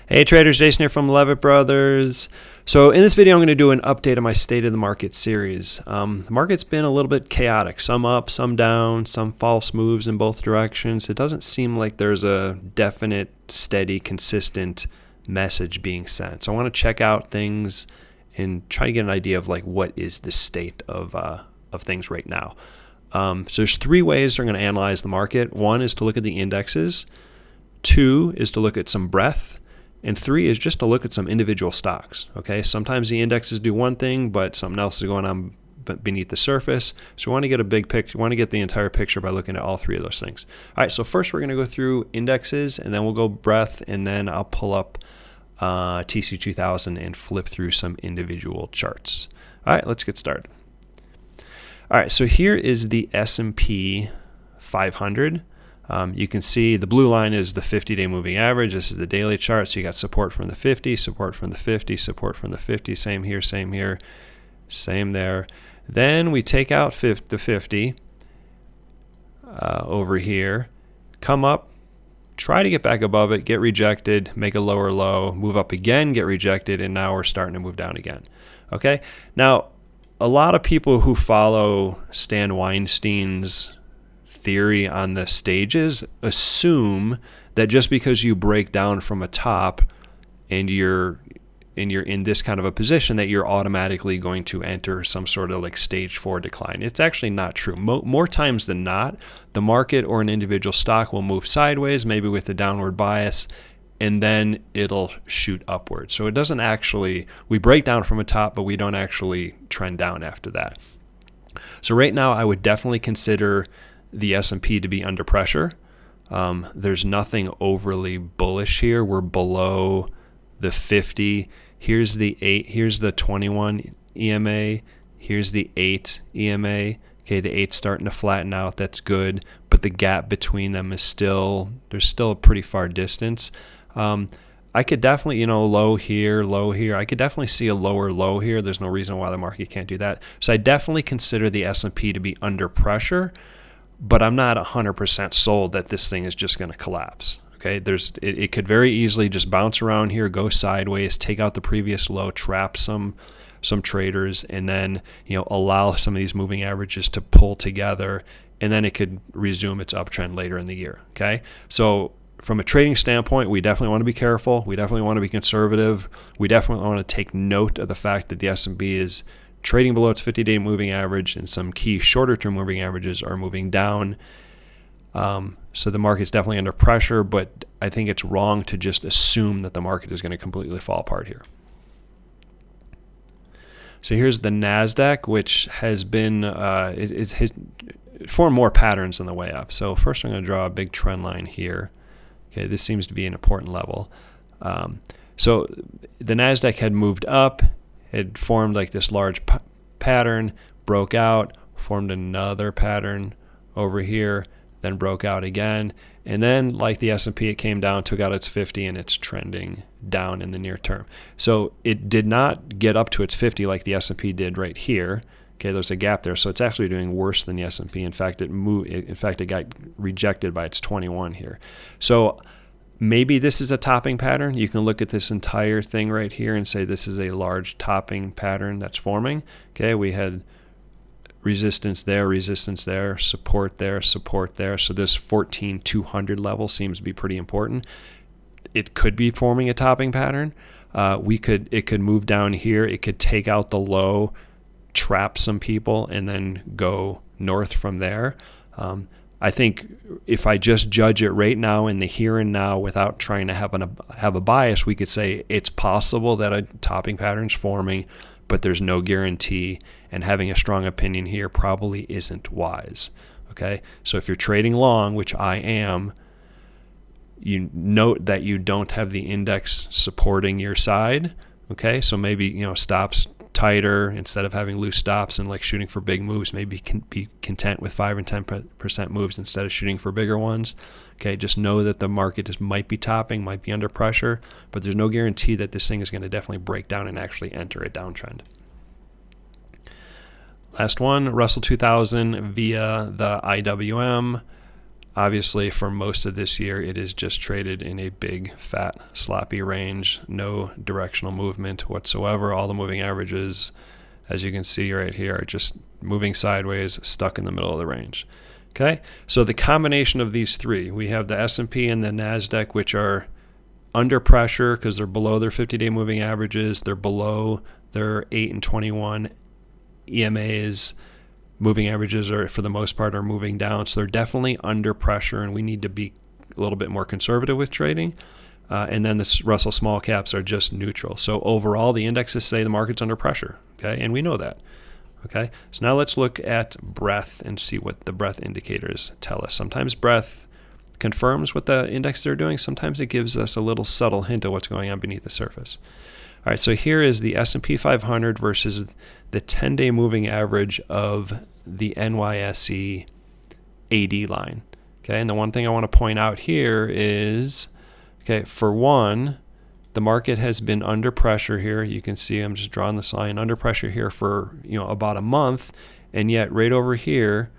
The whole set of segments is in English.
Hey traders, Jason here from Leavitt Brothers. So in this video, I'm going to do an update of my State of the Market series. The market's been a little bit chaotic, some up, some down, some false moves in both directions. It doesn't seem like there's a definite, steady, consistent message being sent. So I want to check out things and try to get an idea of like what is the state of things right now. So there's three ways we're going to analyze the market. One is to look at the indexes. Two is to look at some breadth. And three is just to look at some individual stocks. Okay, sometimes the indexes do one thing, but something else is going on beneath the surface. So we want to get a big picture. We want to get the entire picture by looking at all three of those things. All right, so first we're going to go through indexes, and then we'll go breadth, and then I'll pull up TC2000 and flip through some individual charts. All right, let's get started. All right, so here is the S&P 500. You can see the blue line is the 50-day moving average. This is the daily chart. So you got support from the 50, support from the 50, support from the 50. Same here, same here, same there. Then we take out the 50 over here, come up, try to get back above it, get rejected, make a lower low, move up again, get rejected, and now we're starting to move down again. Okay. Now, a lot of people who follow Stan Weinstein's theory on the stages assume that just because you break down from a top and you're in this kind of a position that you're automatically going to enter some sort of like stage 4 decline. It's actually not true. More times than not, the market or an individual stock will move sideways, maybe with a downward bias, and then it'll shoot upward. So it doesn't actually, we break down from a top, but we don't actually trend down after that. So right now I would definitely consider the S&P to be under pressure. There's nothing overly bullish here. We're below the 50. Here's the 8. Here's the 21 EMA. Here's the 8 EMA. Okay, the 8's starting to flatten out. That's good. But the gap between them is there's still a pretty far distance. I could definitely, low here. I could definitely see a lower low here. There's no reason why the market can't do that. So I definitely consider the S&P to be under pressure. But I'm not 100% sold that this thing is just going to collapse. Okay, it could very easily just bounce around here, go sideways, take out the previous low, trap some traders, and then allow some of these moving averages to pull together, and then it could resume its uptrend later in the year. Okay, so from a trading standpoint, we definitely want to be careful. We definitely want to be conservative. We definitely want to take note of the fact that the S&P is trading below its 50-day moving average, and some key shorter-term moving averages are moving down. So the market's definitely under pressure, but I think it's wrong to just assume that the market is going to completely fall apart here. So here's the NASDAQ, which has been it has formed more patterns on the way up. So first I'm going to draw a big trend line here. Okay, this seems to be an important level. So the NASDAQ had moved up. It formed like this large pattern, broke out, formed another pattern over here, then broke out again. And then like the S&P, it came down, took out its 50, and it's trending down in the near term. So it did not get up to its 50 like the S&P did right here. Okay, there's a gap there. So it's actually doing worse than the S&P. In fact, it got rejected by its 21 here. So maybe this is a topping pattern. You can look at this entire thing right here and say this is a large topping pattern that's forming. Okay, we had resistance there, support there, support there. So this 14,200 level seems to be pretty important. It could be forming a topping pattern. It could move down here. It could take out the low, trap some people, and then go north from there. I think if I just judge it right now in the here and now without trying to have a bias, we could say it's possible that a topping pattern's forming, but there's no guarantee, and having a strong opinion here probably isn't wise. Okay, so if you're trading long, which I am, you note that you don't have the index supporting your side. Okay, so maybe stops tighter instead of having loose stops and like shooting for big moves. Maybe can be content with 5 and 10% moves instead of shooting for bigger ones. Okay, just know that the market just might be topping, might be under pressure, but there's no guarantee that this thing is going to definitely break down and actually enter a downtrend. Last one, Russell 2000 via the IWM. Obviously, for most of this year, it is just traded in a big, fat, sloppy range, no directional movement whatsoever. All the moving averages, as you can see right here, are just moving sideways, stuck in the middle of the range. Okay, so the combination of these three, we have the S&P and the NASDAQ, which are under pressure because they're below their 50-day moving averages. They're below their 8 and 21 EMAs. Moving averages are, for the most part, are moving down. So they're definitely under pressure, and we need to be a little bit more conservative with trading. And then the Russell small caps are just neutral. So overall, the indexes say the market's under pressure. Okay, and we know that. Okay, so now let's look at breadth and see what the breadth indicators tell us. Sometimes breadth confirms what the index they're doing. Sometimes it gives us a little subtle hint of what's going on beneath the surface. All right, so here is the S&P 500 versus the 10-day moving average of the NYSE AD line. Okay, and the one thing I want to point out here is, okay, for one, the market has been under pressure here. You can see I'm just drawing this line under pressure here for about a month, and yet right over here,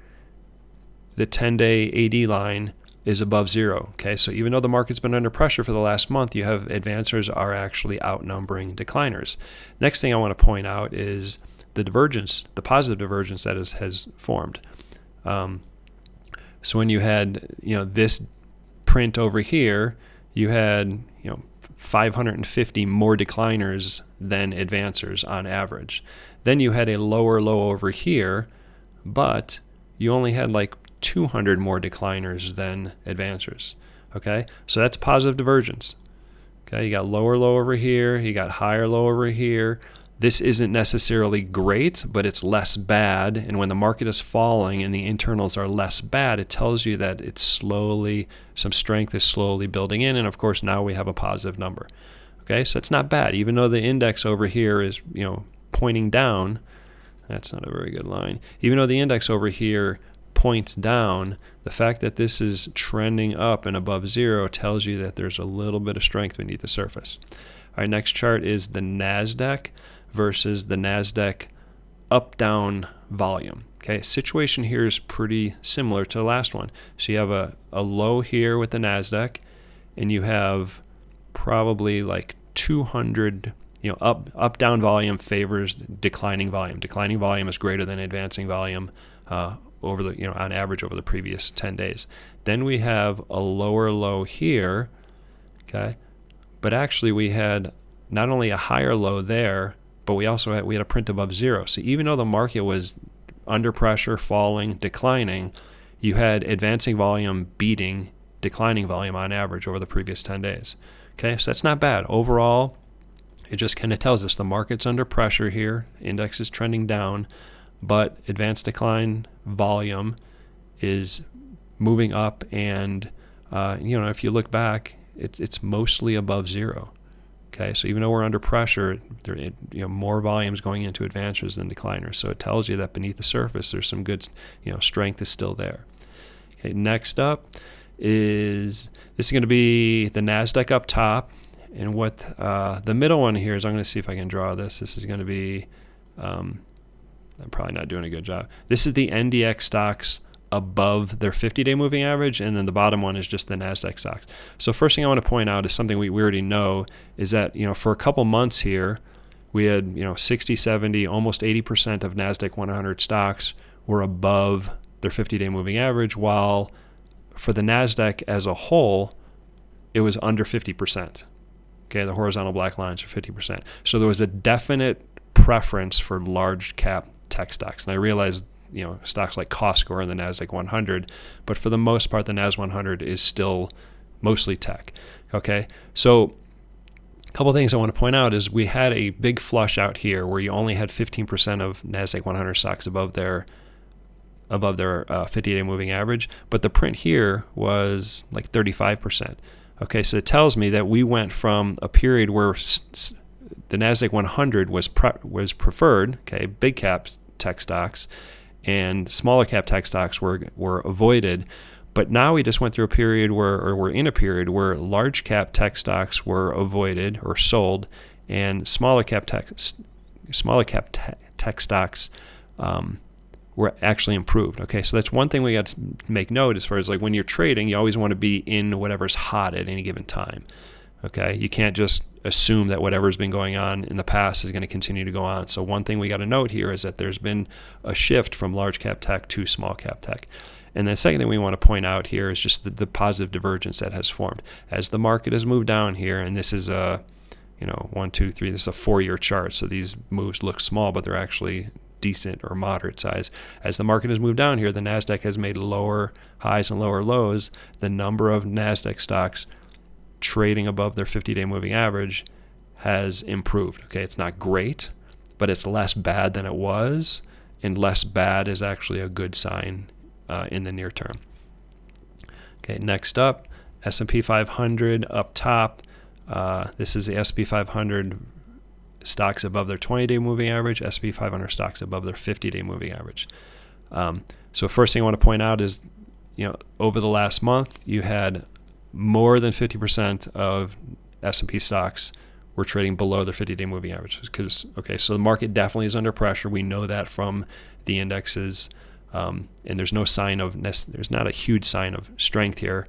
the 10-day AD line is above zero. Okay, so even though the market's been under pressure for the last month, you have advancers are actually outnumbering decliners. Next thing I want to point out is the divergence, the positive divergence that has formed. So when you had this print over here, you had 550 more decliners than advancers on average. Then you had a lower low over here, but you only had like 200 more decliners than advancers. Okay, so that's positive divergence. Okay, you got lower low over here, you got higher low over here. This isn't necessarily great, but it's less bad. And when the market is falling and the internals are less bad, it tells you that it's slowly, some strength is slowly building in. And of course, now we have a positive number. Okay, so it's not bad. Even though the index over here is, pointing down, that's not a very good line. Even though the index over here points down, the fact that this is trending up and above zero tells you that there's a little bit of strength beneath the surface. All right, next chart is the NASDAQ versus the NASDAQ up-down volume. Okay, situation here is pretty similar to the last one. So you have a low here with the NASDAQ, and you have probably like 200, up-down volume favors declining volume. Declining volume is greater than advancing volume over the, on average over the previous 10 days. Then we have a lower low here, okay, but actually we had not only a higher low there, but we also had a print above zero. So even though the market was under pressure, falling, declining, you had advancing volume beating declining volume on average over the previous 10 days. Okay, so that's not bad. Overall, it just kind of tells us the market's under pressure here. Index is trending down, but advanced decline volume is moving up, and if you look back, it's mostly above zero. Okay, so even though we're under pressure, there more volumes going into advancers than decliners. So it tells you that beneath the surface, there's some good, strength is still there. Okay, next up is this is going to be the NASDAQ up top, and what the middle one here is. I'm going to see if I can draw this. This is going to be, I'm probably not doing a good job. This is the NDX stocks above their 50-day moving average, and then the bottom one is just the NASDAQ stocks. So first thing I want to point out is something we already know, is that for a couple months here, we had 60, 70, almost 80% of NASDAQ 100 stocks were above their 50-day moving average, while for the NASDAQ as a whole, it was under 50%. Okay, the horizontal black lines are 50%. So there was a definite preference for large cap tech stocks, and I realized stocks like Costco are in the NASDAQ 100, but for the most part, the NASDAQ 100 is still mostly tech. Okay, so a couple of things I want to point out is we had a big flush out here where you only had 15% of NASDAQ 100 stocks above their 50-day moving average, but the print here was like 35%. Okay, so it tells me that we went from a period where the NASDAQ 100 was preferred, okay, big cap tech stocks, and smaller cap tech stocks were avoided. But now we just went through a period we're in a period where large cap tech stocks were avoided or sold, and smaller cap tech stocks were actually improved. Okay, so that's one thing we got to make note as far as like when you're trading, you always want to be in whatever's hot at any given time. Okay, you can't just assume that whatever's been going on in the past is going to continue to go on. So one thing we got to note here is that there's been a shift from large cap tech to small cap tech. And the second thing we want to point out here is just the positive divergence that has formed as the market has moved down here. And this is a, 1, 2, 3. This is a 4-year chart. So these moves look small, but they're actually decent or moderate size. As the market has moved down here, the NASDAQ has made lower highs and lower lows. The number of NASDAQ stocks trading above their 50-day moving average has improved. Okay, it's not great, but it's less bad than it was, and less bad is actually a good sign in the near term. Okay, next up, S&P 500 up top. This is the S&P 500 stocks above their 20-day moving average, S&P 500 stocks above their 50-day moving average. So first thing I want to point out is, over the last month, you had more than 50% of S&P stocks were trading below their 50-day moving average. So the market definitely is under pressure. We know that from the indexes, and there's no sign of there's not a huge sign of strength here.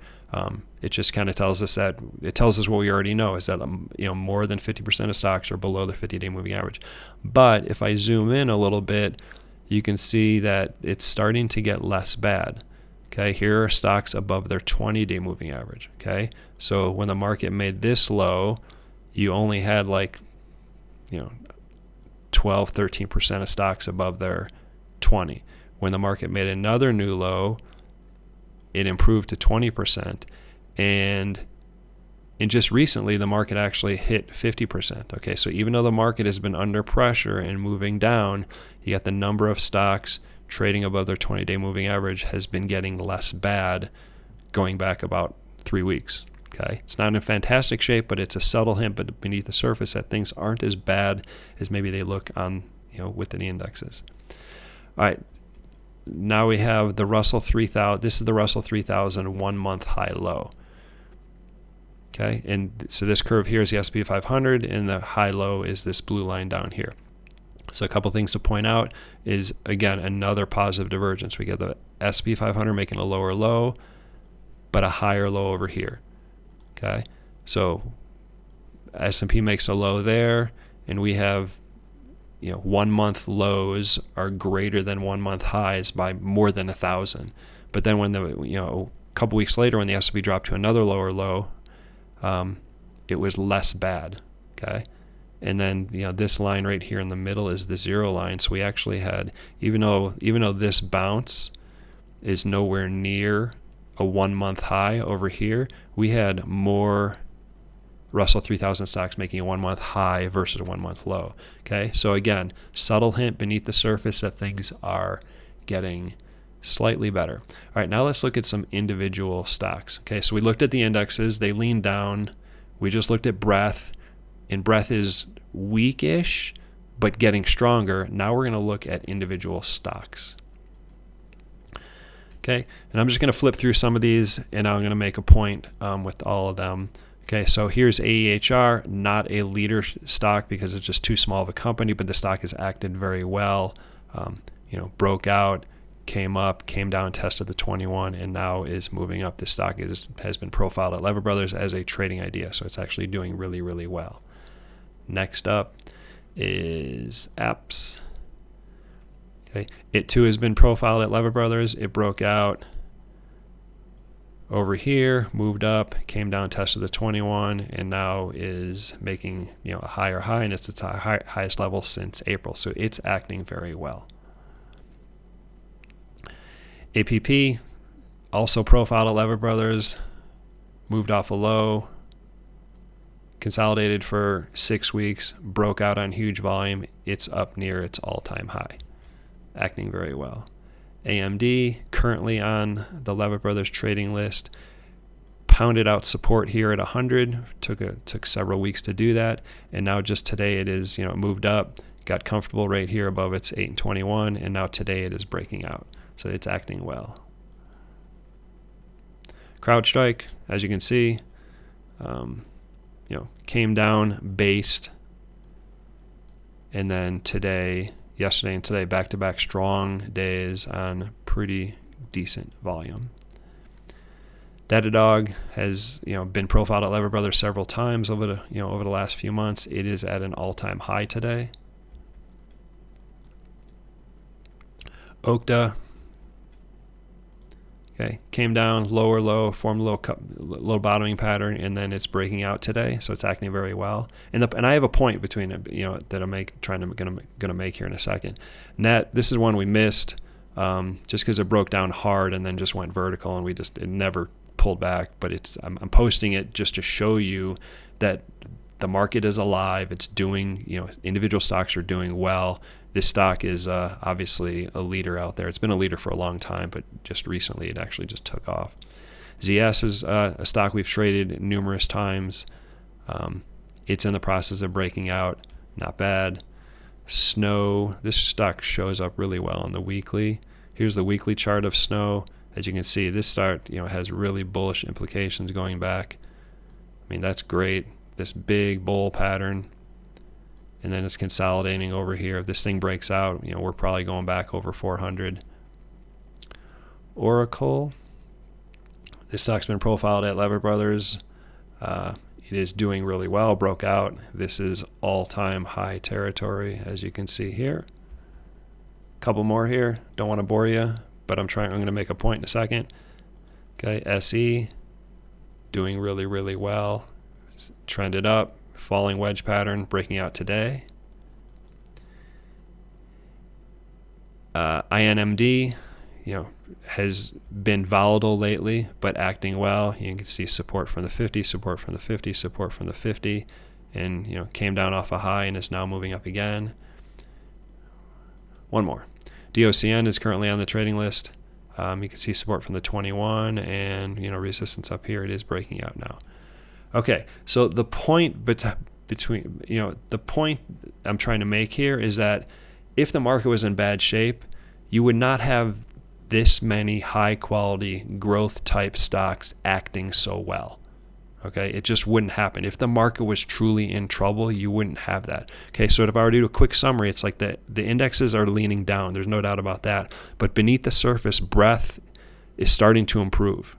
It just kind of tells us what we already know is that more than 50% of stocks are below the 50-day moving average. But if I zoom in a little bit, you can see that it's starting to get less bad. Okay, here are stocks above their 20-day moving average. Okay, so when the market made this low, you only had 12, 13% of stocks above their 20. When the market made another new low, it improved to 20%. And just recently, the market actually hit 50%. Okay, so even though the market has been under pressure and moving down, you got the number of stocks trading above their 20-day moving average has been getting less bad going back about 3 weeks. Okay, it's not in fantastic shape, but it's a subtle hint but beneath the surface that things aren't as bad as maybe they look on, within the indexes. All right, now we have the Russell 3000. This is the Russell 3000 1-month high low. Okay, and so this curve here is the S&P 500, and the high low is this blue line down here. So a couple things to point out is, again, another positive divergence. We get the S&P 500 making a lower low, but a higher low over here. Okay, so S&P makes a low there, and we have 1-month lows are greater than 1-month highs by more than 1,000. But then when a couple weeks later, when the S&P dropped to another lower low, it was less bad. Okay. And then this line right here in the middle is the zero line. So we actually had, even though this bounce is nowhere near a 1-month high over here, we had more Russell 3000 stocks making a 1-month high versus a 1-month low. Okay, so again, subtle hint beneath the surface that things are getting slightly better. All right, now let's look at some individual stocks. Okay, so we looked at the indexes. They leaned down. We just looked at breadth, and breadth is weakish but getting stronger. Now we're going to look at individual stocks. Okay, and I'm just going to flip through some of these, and I'm going to make a point with all of them. Okay, so here's AEHR, not a leader stock because it's just too small of a company, but the stock has acted very well. Broke out, came up, came down, tested the 21, and now is moving up. This stock has been profiled at Leavitt Brothers as a trading idea, so it's actually doing really, really well. Next up is apps. Okay, it too has been profiled at Leavitt Brothers. It broke out over here, moved up, came down, tested the 21, and now is making a higher high, and it's its highest level since April. So it's acting very well. APP, also profiled at Leavitt Brothers, moved off a low, consolidated for 6 weeks, broke out on huge volume. It's up near its all-time high, acting very well. AMD, currently on the Leavitt Brothers trading list, pounded out support here at 100. Took several weeks to do that, and now just today it is moved up, got comfortable right here above its 8 and 21, and now today it is breaking out. So it's acting well. CrowdStrike, as you can see, came down, based, and then today yesterday and today, back-to-back strong days on pretty decent volume. Datadog has been profiled at Leavitt Brothers several times over the last few months. It is at an all-time high today. Okta, okay, came down lower low, formed a little bottoming pattern, and then it's breaking out today, so it's acting very well. And I have a point between it, that I'm gonna make here in a second. Net, this is one we missed, just because it broke down hard and then just went vertical, and it never pulled back. But I'm posting it just to show you that the market is alive. It's doing, individual stocks are doing well. This stock is obviously a leader out there. It's been a leader for a long time, but just recently it actually just took off. ZS is a stock we've traded numerous times. It's in the process of breaking out. Not bad. Snow, this stock shows up really well on the weekly. Here's the weekly chart of Snow. As you can see, this stock has really bullish implications going back. I mean, that's great. This big bull pattern. And then it's consolidating over here. If this thing breaks out, we're probably going back over 400. Oracle, this stock's been profiled at Leavitt Brothers. It is doing really well, broke out. This is all-time high territory, as you can see here. Couple more here. Don't want to bore you, but I'm going to make a point in a second. Okay, SE, doing really, really well. It's trended up. Falling wedge pattern, breaking out today. INMD, has been volatile lately, but acting well. You can see support from the 50, support from the 50, support from the 50, and came down off a high and is now moving up again. One more. DOCN is currently on the trading list. You can see support from the 21 and resistance up here. It is breaking out now. Okay, so the point the point I'm trying to make here is that if the market was in bad shape, you would not have this many high quality growth type stocks acting so well. Okay, it just wouldn't happen. If the market was truly in trouble, you wouldn't have that. Okay, so if I were to do a quick summary, it's like the indexes are leaning down. There's no doubt about that. But beneath the surface, breadth is starting to improve.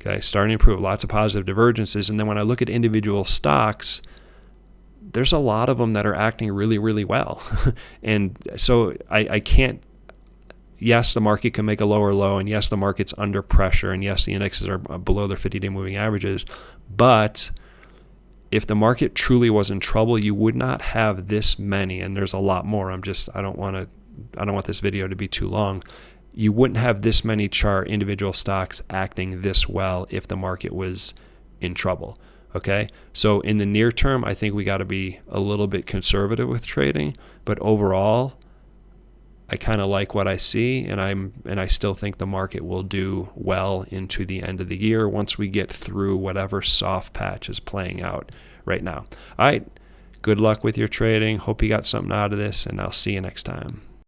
Okay, starting to improve, lots of positive divergences. And then when I look at individual stocks, there's a lot of them that are acting really, really well. And so I can't, yes, the market can make a lower low, and yes, the market's under pressure, and yes, the indexes are below their 50-day moving averages. But if the market truly was in trouble, you would not have this many, and there's a lot more. I don't want this video to be too long. You wouldn't have this many individual stocks acting this well if the market was in trouble. Okay, so in the near term, I think we got to be a little bit conservative with trading, but overall, I kind of like what I see, and I still think the market will do well into the end of the year once we get through whatever soft patch is playing out right now. All right, good luck with your trading. Hope you got something out of this, and I'll see you next time.